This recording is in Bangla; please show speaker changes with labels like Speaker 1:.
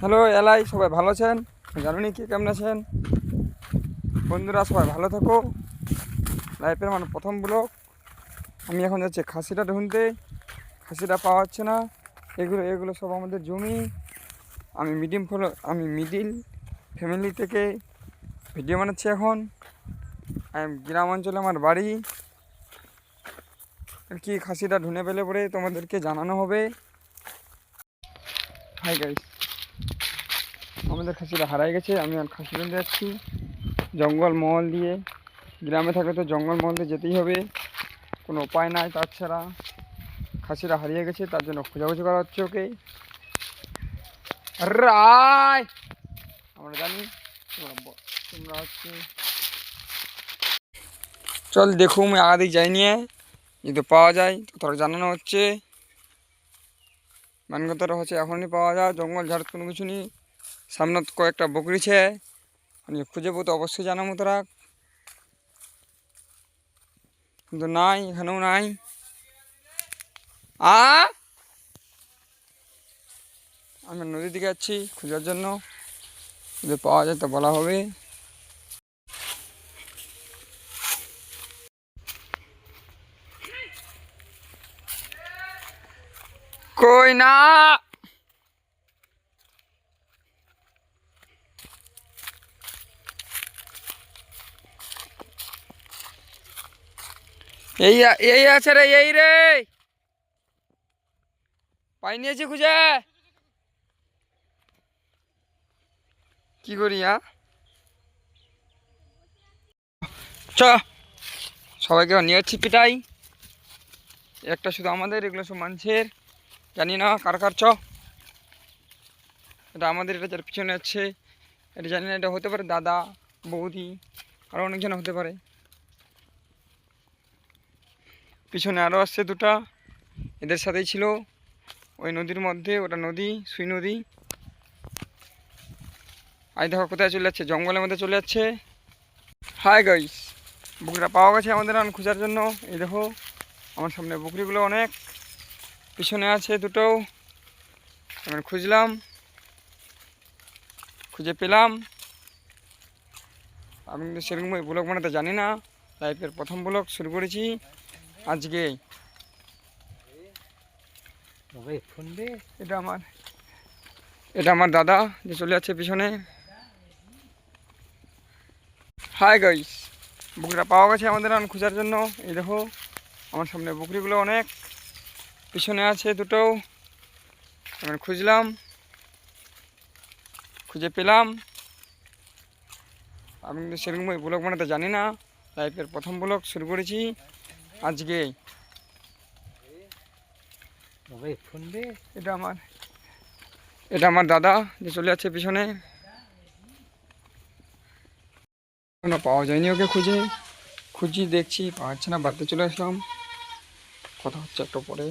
Speaker 1: হ্যালো এলাই, সবাই ভালো আছেন? জানুনি কি কেমন আছেন বন্ধুরা? সবাই ভালো থাকো। লাইফের মানে প্রথম ব্লগ। আমি এখন যাচ্ছি খাসিটা ঢুনতে। খাসিটা পাওয়া যাচ্ছে না। এগুলো এগুলো সব আমাদের জমি। আমি মিডিল ফ্যামিলি থেকে ভিডিও বানাচ্ছি এখন। গ্রাম অঞ্চলে আমার বাড়ি। আর কি খাসিটা ঢুনে পেলে পরে তোমাদেরকে জানানো হবে। হাই গাইস, আমাদের খাসিটা হারাই গেছে। আমি আর খাসি ঢুনতে যাচ্ছি জঙ্গল মহল দিয়ে। গ্রামে থাকলে তো জঙ্গল মহল দিয়ে যেতেই হবে, কোনো উপায় নাই। তাছাড়া খাসিরা হারিয়ে গেছে, তার জন্য খোঁজাখুঁজি করা হচ্ছে ওকে। রায় আমরা জানি তোমরা হচ্ছে। চল দেখুন, আমি আগাদিক যাই নিয়ে যদি পাওয়া যায় তোরা জানানো হচ্ছে। মান কথাটা হচ্ছে এখনই পাওয়া যায়, জঙ্গল ঝাড় কোনো কিছু নেই। সামনে কয়েকটা বকরিছে, আমি খুঁজে তো অবশ্যই জানাবো তোরা। কিন্তু নাই, এখানেও নাই। আমি নদীর দিকে যাচ্ছি খোঁজার জন্য, যদি পাওয়া যায় তো বলা হবে। কই না, এই এই আছে রে, এই রে পাই নিয়েছি খুঁজে। কি করি চ সবাইকে নিয়ে যাচ্ছি পিটাই। একটা শুধু আমাদের, এগুলো সব মানুষের। জানি না কার কার। এটা আমাদের, এটা যার পিছনে আছে এটা জানি না। এটা হতে পারে দাদা, বৌদি, আরও অনেকজন হতে পারে। পিছনে আরও আসছে দুটা, এদের সাথেই ছিল ওই নদীর মধ্যে। ওটা নদী, সুই নদী। আই দেখো কোথায় চলে যাচ্ছে, জঙ্গলের মধ্যে চলে যাচ্ছে। হাই গাইস, বকরিটা পাওয়া গেছে আমাদের এখন খোঁজার জন্য। এই দেখো আমার সামনে বকরিগুলো অনেক, পিছনে আছে দুটো। আমি খুঁজলাম, খুঁজে পেলাম। আমি কিন্তু সেরকম ব্লগ বানাতে জানি না, লাইফের প্রথম ব্লগ শুরু করেছি আজকে। এটা আমার দাদা যে চলে যাচ্ছে পিছনে। হাই গাইস, বকরিটা পাওয়া গেছে আমাদের এখন খোঁজার জন্য। এই দেখো আমার সামনে বকরিগুলো অনেক, পিছনে আছে দুটো। আমি খুঁজলাম, খুঁজে পেলাম। আমি কিন্তু সেরকম ব্লগ বানাতে জানি না, লাইফের প্রথম ব্লগ শুরু করেছি আজকে। এটা আমার দাদা যে চলে যাচ্ছে পিছনে। এখনো পাওয়া যায়নি ওকে, খুঁজি দেখছি, পাওয়া যাচ্ছে না। বাড়িতে চলে আসলাম, কথা হচ্ছে একটু পরে।